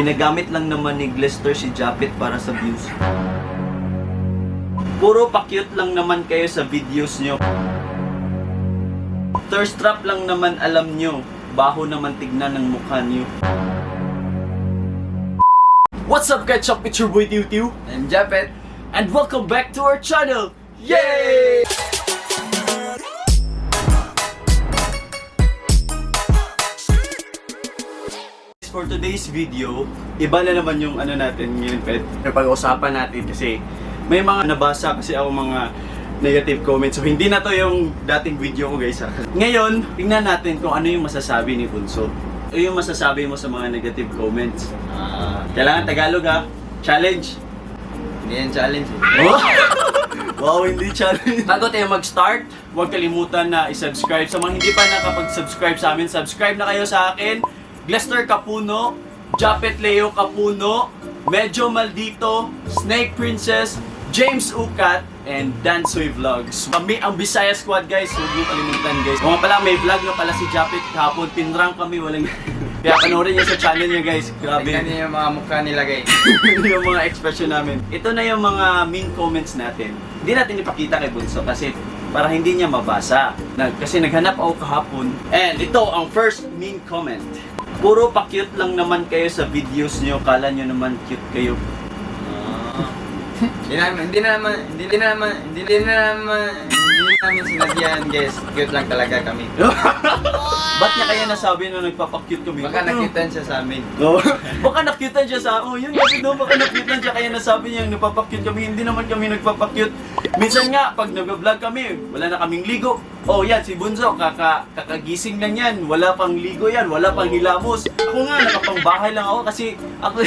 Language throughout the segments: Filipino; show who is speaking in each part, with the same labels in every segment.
Speaker 1: Ginagamit lang naman ni Glester si Japet para sa views. Puro pa-cute lang naman kayo sa videos nyo. Thirst trap lang naman alam nyo. Baho naman tignan ng mukha nyo. What's up guys? It's your boy Tiu
Speaker 2: I'm Japet.
Speaker 1: and welcome back to our channel! Yay! For today's video, iba na naman yung ano natin ngayon, Pet. Pag-usapan natin kasi may mga nabasa kasi ako mga negative comments. So hindi na to yung dating video ko, guys. Ngayon, tingnan natin kung ano yung masasabi ni Bunso. Ano yung masasabi mo sa mga negative comments? Kailangan Tagalog ha. Challenge.
Speaker 2: Hindi yan challenge.
Speaker 1: Oh? Wow, hindi challenge. Bago tayo mag-start, huwag kalimutan na i-subscribe. Sa mga hindi pa nakapag-subscribe sa amin, subscribe na kayo sa akin. Glester Capuno, Japet Leo Capuno, Medyo Maldito, Snake Princess, James Ucat, and Dansoy Vlogs. Kami ang Bisaya Squad, guys. Huwag niyo kalimutan, guys. Mga pala, may vlog na pala si Japet kahapon. Pinrang kami, walang... Kaya panoorin niyo sa channel niya, guys. Grabe.
Speaker 2: Tingnan niyo yung mga mukha nila, guys.
Speaker 1: Yung mga expression namin. Ito na yung mga mean comments natin. Hindi natin ipakita kay Bunso kasi para hindi niya mabasa. Kasi naghanap ako kahapon. And ito ang first mean comment. Puro pa-cute lang naman kayo sa videos niyo. Kala niyo naman cute kayo.
Speaker 2: Hindi namin sinadyan, guys. Cute lang talaga kami.
Speaker 1: Ba't niya kaya nasabi na nagpapa-cute kami?
Speaker 2: Baka nakitan siya sa amin.
Speaker 1: No. Baka nakyutan siya sa... Oh, yun kasi no, baka nakyutan siya kaya nasabi niya nagpapakyut kami. Hindi naman kami nagpapakyut. Minsan nga, pag nag-vlog kami, wala na kaming ligo. Oh, yan, si Bunso, kakagising lang yan. Wala pang ligo yan, wala pang hilamos. Ako nga, nakapangbahay lang ako kasi ako...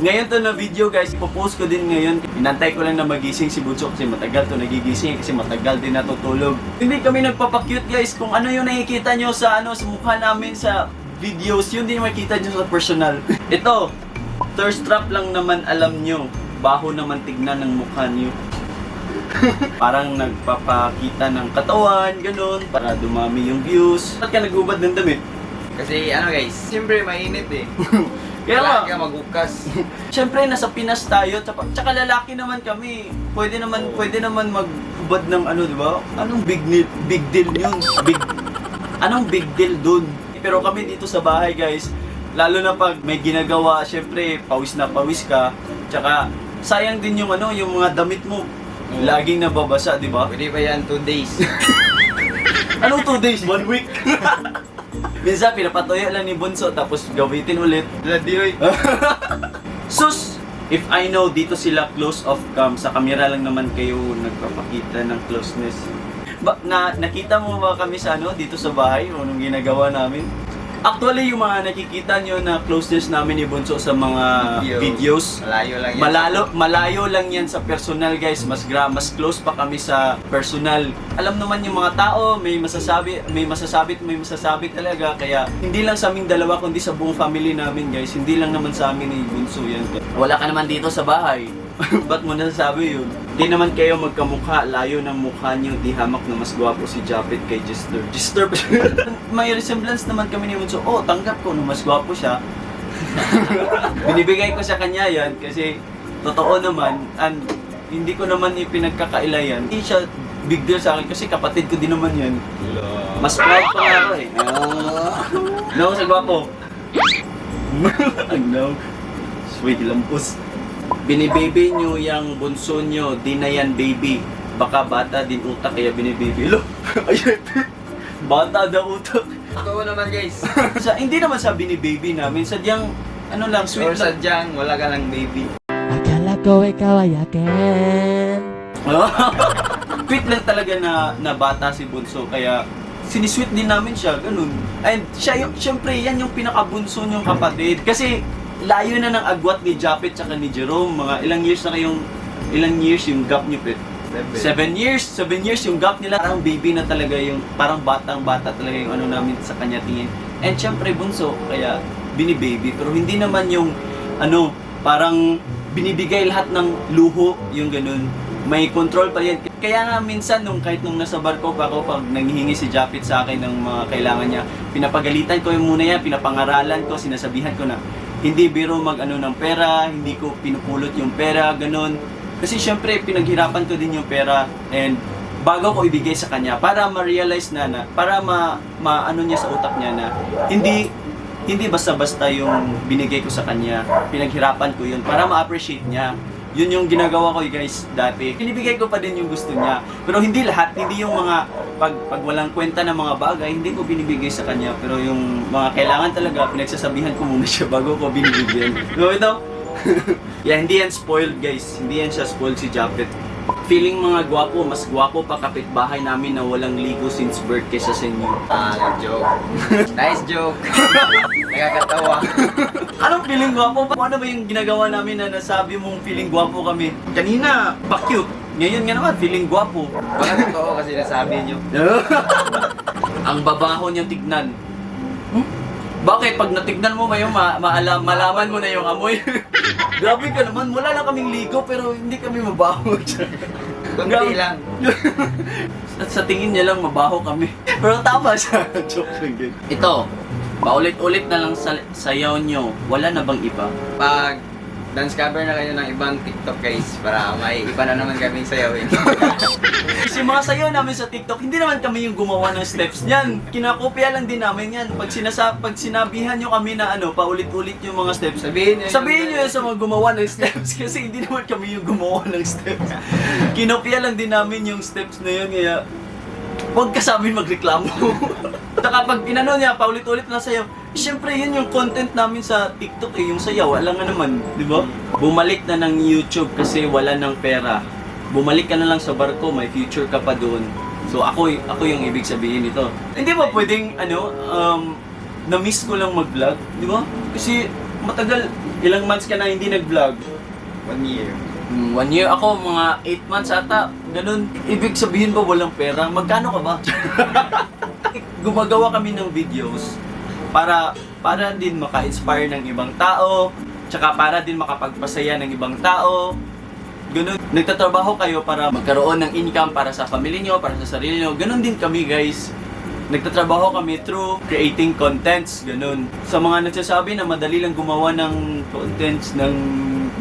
Speaker 1: Ngayon to na video, guys, ipopost ko din ngayon. Inantay ko lang na magising si Bunso kasi matagal to nagigising kasi matagal din natutulog. Hindi kami nagpapakyut, guys. Kung ano yung nakikita nyo sa sa mukha namin sa videos, yun din makita nyo sa personal. Ito, thirst trap lang naman alam nyo. Baho naman tignan ng mukha nyo. Parang nagpapakita ng katawan, ganun, para dumami yung views. Ba't ka nagubad ng damit?
Speaker 2: Kasi ano, guys, siyempre mainit eh.
Speaker 1: Kaya
Speaker 2: Kailangan
Speaker 1: nga,
Speaker 2: ka magukas.
Speaker 1: siyempre nasa Pinas tayo, tsaka lalaki naman kami. Pwede naman maghubad ng ano, di ba? Anong big deal yun? Anong big deal dun? Pero kami dito sa bahay, guys, lalo na pag may ginagawa, syempre pawis na pawis ka. Tsaka sayang din yung ano, yung mga damit mo. Laging nababasa, di ba?
Speaker 2: Pwede pa yan 2 days.
Speaker 1: Anong 2 days? 1 week? Minsan pinapatuyo lang ni Bunso tapos gawitin ulit.
Speaker 2: Ladiyoy.
Speaker 1: Sus! If I know dito sila close off cam, sa camera lang naman kayo nagpapakita ng closeness. Nakita mo ba kami sa ano, dito sa bahay o nung ginagawa namin? Actually, yung mga nakikita nyo na closeness namin ni Bunso sa mga videos,
Speaker 2: Malayo lang yan.
Speaker 1: malayo lang yan sa personal, guys. Mas close pa kami sa personal. Alam naman yung mga tao, may masasabi talaga. Kaya hindi lang sa aming dalawa, kundi sa buong family namin, guys. Hindi lang naman sa amin ni Bunso yan. Wala ka naman dito sa bahay. Ba't mo nasasabi yun? Di naman kayo magkamukha, layo ng mukha niyo, di hamak na mas gwapo si Japet kay Jester. Jester pa siya. May resemblance naman kami ni Bunso. Oh, tanggap ko na mas gwapo siya. Binibigay ko sa kanya yan kasi totoo naman, and hindi ko naman ipinagkakaila yan. Hindi siya big deal sa akin kasi kapatid ko din naman yan. Mas proud pa nga ako eh. No, sa gwapo. No. Sweet lampus. Binibaby nyo yung bunso nyo, di na yan baby. Baka bata din utak kaya binibaby. Lo, ayun, bata daw utak.
Speaker 2: Totoo naman, guys.
Speaker 1: Hindi naman sa binibaby namin, sadyang ano lang,
Speaker 2: Or
Speaker 1: sweet lang.
Speaker 2: sadyang wala ka lang baby.
Speaker 3: Akala ko ikaw ay akin.
Speaker 1: Sweet lang talaga na bata si Bunso, kaya sinisweet din namin siya, ganun. And siya yung, syempre, yan yung pinakabunso niyong kapatid. Kasi layo na ng agwat ni Japet tsaka ni Jerome. Mga ilang years yung gap niyo, Pet? 7 years yung gap nila. Parang baby na talaga yung, parang batang-bata talaga yung ano namin sa kanya tingin. And syempre Bunso, kaya binibaby. Pero hindi naman yung, ano, parang binibigay lahat ng luho, yung ganun. May control pa yan. Kaya nga minsan, kahit nung nasa barko pa ako, pag nanghihingi si Japet sa akin ng mga kailangan niya, pinapagalitan ko yung muna yan, pinapangaralan ko, sinasabihan ko na, hindi biro mag-ano ng pera, hindi ko pinupulot yung pera, ganun. Kasi syempre, pinaghirapan ko din yung pera and bago ko ibigay sa kanya para ma-realize para ma-ano niya sa utak niya na hindi basta-basta yung binigay ko sa kanya. Pinaghirapan ko yun para ma-appreciate niya. Yun yung ginagawa ko guys dati. Pinibigay ko pa din yung gusto niya. Pero hindi lahat, hindi yung mga pag walang kwenta ng mga bagay, hindi ko binibigay sa kanya. Pero yung mga kailangan talaga, pinagsasabihan ko muna siya bago ko binibigyan. So ito, hindi yan spoiled guys. Hindi yan siya spoiled si Japet. Feeling mga gwapo, mas gwapo pa kapitbahay namin na walang ligo since birth kaysa sa inyo.
Speaker 2: Joke. Nice joke. Nakakatawa.
Speaker 1: Anong feeling gwapo pa? Ano ba yung ginagawa namin na nasabi mong feeling gwapo kami? Kanina, pa-cute. Ngayon nga naman, feeling gwapo.
Speaker 2: Baka totoo kasi nasabi nyo.
Speaker 1: Ang babaho niyang tignan. Bakit? Pag natignan mo ngayon, malaman mo na yung amoy. Grabe ka naman, wala lang kaming ligo pero hindi kami mabaho.
Speaker 2: Kunti lang.
Speaker 1: At sa tingin niya lang, mabaho kami. Pero tama siya. Joke lang din. Ito, paulit-ulit na lang sayaw nyo. Wala na bang iba?
Speaker 2: Pag dance cover na kayo ng ibang TikTok guys, para may iba na naman kaming sayawin.
Speaker 1: Kasi mga sayaw namin sa TikTok, hindi naman kami yung gumawa ng steps niyan. Kinakopya lang din namin yan. Pag sinabihan nyo kami na paulit-ulit yung mga steps, sabihin nyo yun sa mga gumawa ng steps. Kasi hindi naman kami yung gumawa ng steps. Kinopya lang din namin yung steps na yun. Kaya, huwag ka sa amin magreklamo. Saka pag inano niya, paulit-ulit na sayaw, siyempre yun yung content namin sa TikTok yung sayaw, alam nga naman, di ba? Bumalik na ng YouTube kasi wala ng pera. Bumalik ka na lang sa barko, may future ka pa doon. So ako yung ibig sabihin nito. Hindi ba pwedeng na-miss ko lang mag-vlog, di ba? Kasi matagal, ilang months ka na hindi nag-vlog.
Speaker 2: 1 year.
Speaker 1: 1 year ako, mga 8 months ata, ganun. Ibig sabihin ba walang pera? Magkano ka ba? Gumagawa kami ng videos para din maka-inspire ng ibang tao, tsaka para din makapagpasaya ng ibang tao. Ganun. Nagtatrabaho kayo para magkaroon ng income para sa pamilya nyo, para sa sarili nyo. Ganun din kami guys. Nagtatrabaho kami through creating contents, ganun. Sa mga nagsasabi na madali lang gumawa ng contents, ng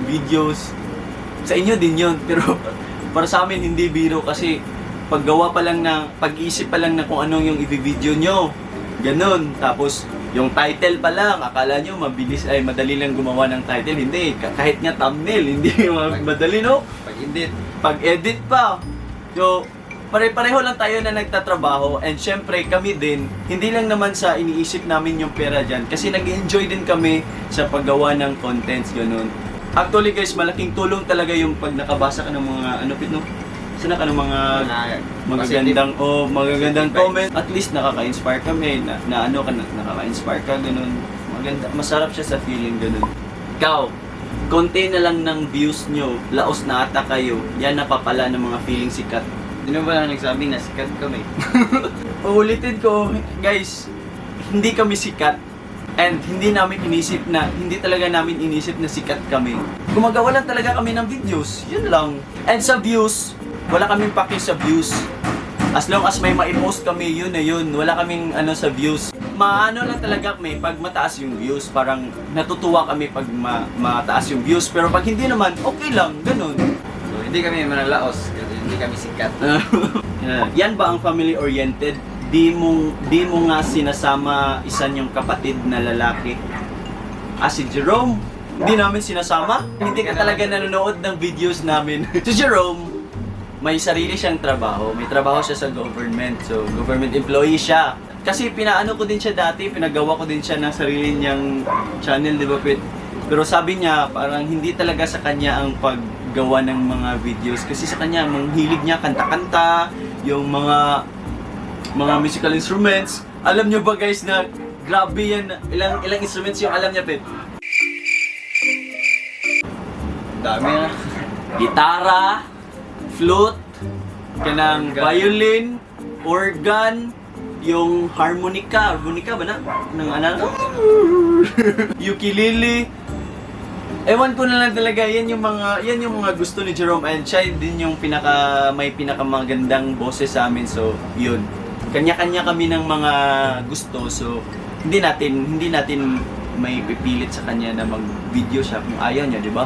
Speaker 1: videos, sa inyo din yun. Pero para sa amin hindi biro kasi paggawa pa lang pag-iisip pa lang na kung anong yung i-video nyo. Ganun. Tapos, yung title pa lang, akala nyo madali lang gumawa ng title. Hindi. Kahit nga thumbnail, hindi madali, no? Pag-edit pa. So, pare-pareho lang tayo na nagtatrabaho. And syempre, kami din, hindi lang naman sa iniisip namin yung pera dyan. Kasi nag-enjoy din kami sa paggawa ng contents, ganun. Actually guys, malaking tulong talaga yung pag nakabasa ka ng mga, sana ka ng mga magagandang comment. At least nakaka-inspire kami, nakaka-inspire ka, ganun. Maganda, masarap siya sa feeling, ganun. Ikaw, konti na lang ng views nyo, laos na ata kayo, yan napapala ng mga feeling sikat.
Speaker 2: Sino ba lang nagsabi na sikat kami?
Speaker 1: Uulitin ko, guys, hindi kami sikat. And hindi talaga namin inisip na sikat kami. Gumagawa lang talaga kami ng videos, yun lang. And sa views, wala kaming paki sa views. As long as may ma-post kami, yun na yun. Wala kaming sa views. Maano lang talaga kami pag mataas yung views. Parang natutuwa kami pag mataas yung views. Pero pag hindi naman, okay lang, ganun.
Speaker 2: So, hindi kami manalaos kasi hindi kami sikat.
Speaker 1: Yan ba ang family-oriented? Di mo nga sinasama isa niyong kapatid na lalaki. Si Jerome, hindi namin sinasama. Hindi ka talaga nanonood ng videos namin. Si Jerome, may sarili siyang trabaho. May trabaho siya sa government. So, government employee siya. Kasi pinaano ko din siya dati, pinagawa ko din siya ng sarili niyang channel, di ba? Pero sabi niya, parang hindi talaga sa kanya ang paggawa ng mga videos. Kasi sa kanya, manghilig niya kanta-kanta, yung mga musical instruments. Alam nyo ba guys na grabe yan, ilang instruments yung alam niya, Pet?
Speaker 2: Dami na.
Speaker 1: Gitara, flute, kanang violin, organ, yung harmonica ba na? Ukulele. Ewan ko na lang talaga, yan yung mga gusto ni Jerome and siya din yung may pinakamagandang boses sa amin. So, yun. Kanya-kanya kami ng mga gusto. So, hindi natin may pipilit sa kanya na mag-video siya kung ayaw niya, di ba?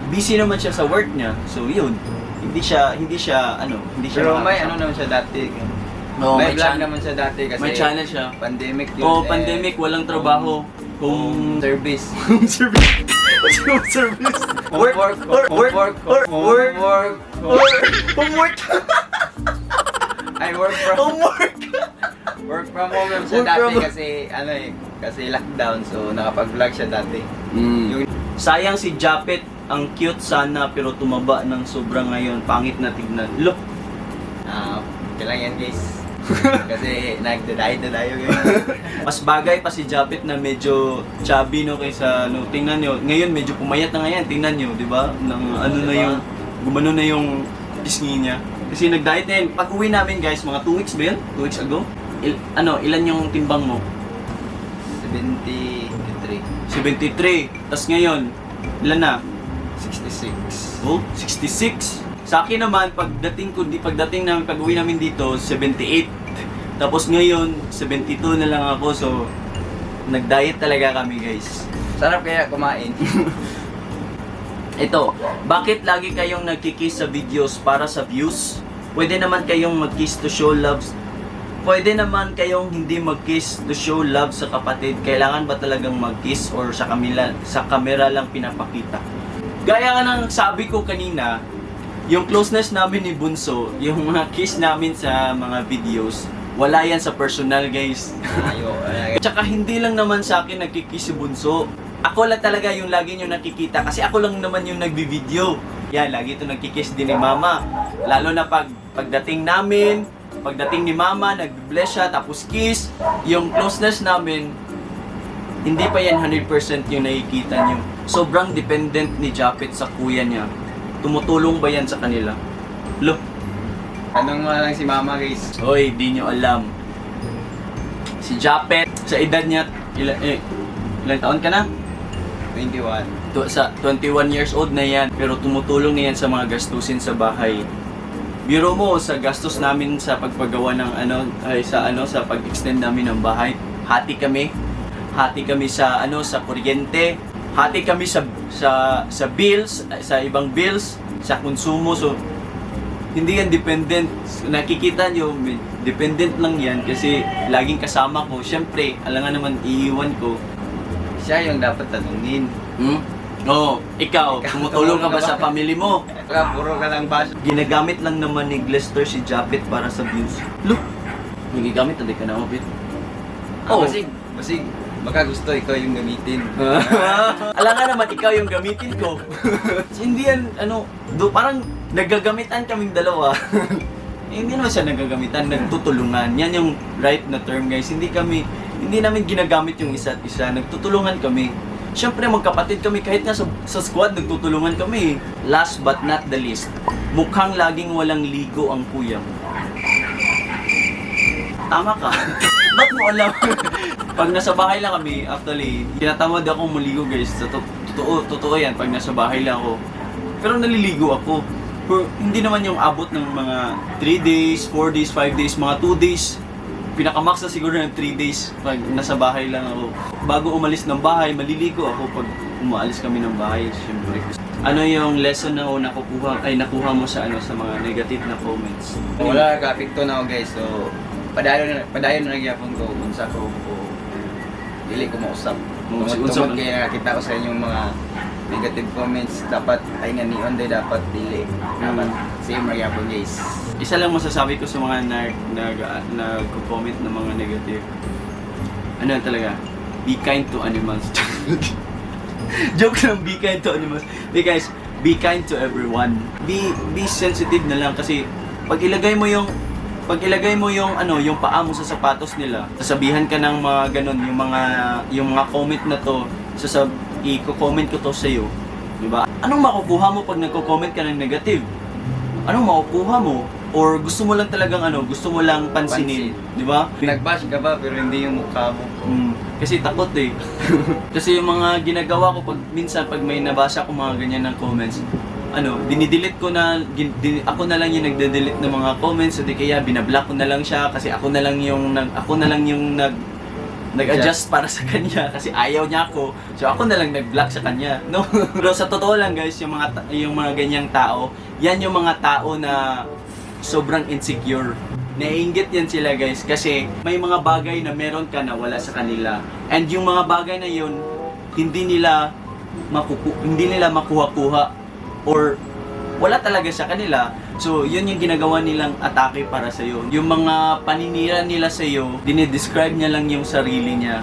Speaker 1: Busy naman siya sa work niya. So yun, hindi siya
Speaker 2: Pero may
Speaker 1: makakasama.
Speaker 2: ano naman siya dati.
Speaker 1: Oo,
Speaker 2: may vlog
Speaker 1: channel-
Speaker 2: naman siya dati kasi
Speaker 1: may channel siya.
Speaker 2: pandemic yun.
Speaker 1: Oo, pandemic, walang trabaho. Kung
Speaker 2: Service.
Speaker 1: service. Service. Homework.
Speaker 2: Ay, work from home naman siya
Speaker 1: Work
Speaker 2: dati
Speaker 1: from-
Speaker 2: kasi lockdown, so nakapag-vlog siya dati. Yung
Speaker 1: Sayang si Japet, ang cute sana pero tumaba ng sobra ngayon. Pangit na tignan. Look,
Speaker 2: kailangan yan guys. Kasi nagda-diet na tayo guys.
Speaker 1: mas bagay pa si Japet na medyo chubby no kaysa no. Tingnan nyo, ngayon medyo pumayat na ngayon. Tingnan nyo, di ba? Nang ano na
Speaker 2: Diba?
Speaker 1: yung gumano na yung pisngi niya. Kasi nag-diet na yun. Pag uwi namin guys, mga 2 weeks ba yun? 2 weeks ago? Ilan yung timbang mo?
Speaker 2: 73,
Speaker 1: 73. Tapos ngayon, ilan na?
Speaker 2: 66.
Speaker 1: Oh, 66. Sa akin naman, pagdating namin, pag-uwi namin dito, 78. Tapos ngayon, 72 na lang ako. So, nag-diet talaga kami, guys.
Speaker 2: Sarap kaya kumain.
Speaker 1: Ito, bakit lagi kayong nagkikiss sa videos para sa views? Pwede naman kayong mag-kiss to show love. Pwede naman kayong hindi mag-kiss to show love sa kapatid. Kailangan ba talagang mag-kiss or sa camera lang pinapakita? Gaya nga ng sabi ko kanina, yung closeness namin ni Bunso, yung mga kiss namin sa mga videos, wala yan sa personal, guys. Tsaka hindi lang naman sa akin nagkikiss si Bunso. Ako lang talaga yung lagi nyo nakikita kasi ako lang naman yung nagbi-video. Yan, lagi ito nagkikiss din ni Mama. Lalo na pagdating ni Mama, nag-bless siya, tapos kiss. Yung closeness namin, hindi pa yan 100% yung nakikita nyo. Sobrang dependent ni Japet sa kuya niya. Tumutulong ba yan sa kanila? Look.
Speaker 2: Tanong mo lang si Mama guys.
Speaker 1: Hoy, di nyo alam. Si Japet, sa edad niya, ilang taon ka na?
Speaker 2: 21.
Speaker 1: Sa 21 years old na yan, pero tumutulong na yan sa mga gastusin sa bahay. Biro mo sa gastos namin sa pagpagawa ng sa pag-extend namin ng bahay. Hati kami sa sa kuryente, hati kami sa bills, sa ibang bills, sa konsumo. So hindi yan dependent. Nakikita nyo, dependent lang yan kasi laging kasama ko. Siyempre, alam nga naman iiwan ko.
Speaker 2: Siya yung dapat tanungin.
Speaker 1: Oo, ikaw, tumutulong ka ba sa family mo?
Speaker 2: Puro ka lang bash.
Speaker 1: Ginagamit lang naman ni Glester si Japet para sa views. Look! Nagigamit na di ka na mapit. Oo.
Speaker 2: Basig. Baka gusto ikaw yung gamitin.
Speaker 1: Alam nga naman, ikaw yung gamitin ko. Hindi yan, parang nagagamitan kaming dalawa. Hindi naman siya nagagamitan, nagtutulungan. Yan yung right na term, guys. Hindi namin ginagamit yung isa't isa. Nagtutulungan kami. Siyempre, magkapatid kami. Kahit nga sa squad, nagtutulungan kami. Last but not the least, mukhang laging walang ligo ang kuya mo. Tama ka. Ba't mo alam? Pag nasa bahay lang kami, actually, tinatamad akong maligo, guys. Totoo yan. Pag nasa bahay lang ako. Pero naliligo ako. Pero hindi naman yung abot ng mga 3 days, 4 days, 5 days, mga 2 days. Pinakamax na siguro ng 3 days pag nasa bahay lang ako. Bago umalis ng bahay, maliligo ako pag umaalis kami ng bahay, syempre. Ano yung lesson na nakuha mo sa sa mga negative na comments?
Speaker 2: Wala ka-apekto na ako guys, so padayon na nagyapon ko unsa ko dili ko mausap. Tungod kaya nakita ko sa inyong mga negative comments, dapat ay nga nion day dapat dili. Dapat same magyapon guys.
Speaker 1: Isa lang masasabi ko sa mga nag-comment ng mga negative. Ano talaga? Be kind to animals. Joke lang, be kind to animals. Guys, be kind to everyone. Be sensitive na lang kasi pag ilagay mo yung yung paa mo sa sapatos nila, sasabihan ka ng mga ganun, yung mga comment na to, i-comment ko to sa iyo, di ba? Anong makukuha mo pag nagko-comment ka ng negative? Anong makukuha mo? Or gusto mo lang talagang gusto mo lang pansinin, di ba?
Speaker 2: Nag-bash ka ba pero hindi yung mukha mo?
Speaker 1: Kasi takot eh. Kasi yung mga ginagawa ko minsan pag may nabasa ko mga ganyan ng comments, dinidelete ko na, ako na lang yung nagde-delete ng mga comments, o di kaya binablock ko na lang siya kasi ako na lang yung nag-adjust para sa kanya kasi ayaw niya ako. So ako na lang nag-block sa kanya. No. Pero sa totoo lang guys, yung mga ganyang tao, yan yung mga tao na sobrang insecure. Naiinggit yan sila guys kasi may mga bagay na meron ka na wala sa kanila. And yung mga bagay na yun, hindi nila makuha-kuha or wala talaga sa kanila. So, yun yung ginagawa nilang atake para sa'yo. Yung mga paninira nila sa'yo, dinidescribe niya lang yung sarili niya.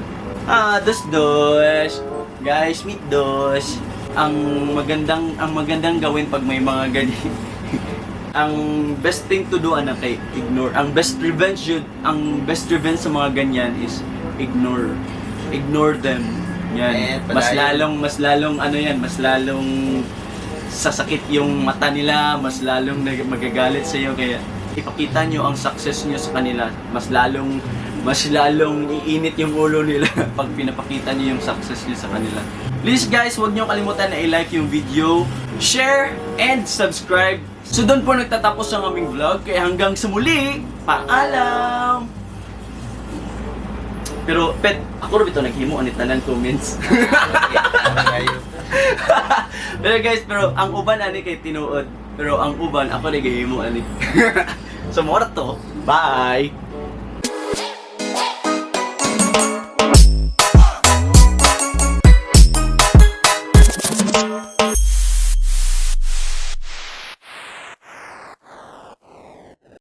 Speaker 1: Dos. Guys, meet Dos. Ang magandang gawin pag may mga ganyan. Ang best thing to do, anak, ay ignore. Ang best revenge sa mga ganyan is ignore. Ignore them. Yan. Mas lalong sasakit yung mata nila, mas lalong magagalit sa iyo, kaya ipakita nyo ang success nyo sa kanila. Mas lalong iinit yung ulo nila pag pinapakita nyo yung success nyo sa kanila. Please guys, huwag nyo kalimutan na i-like yung video, share, and subscribe. So doon po nagtatapos ang aming vlog, kaya hanggang sa muli, paalam! Pero pet, ako rin ito naghimo anit na ng comments. Pero guys, ang uban ani kay tinuod. Pero ang uban ako rin gahimo ani. So mora to. Bye.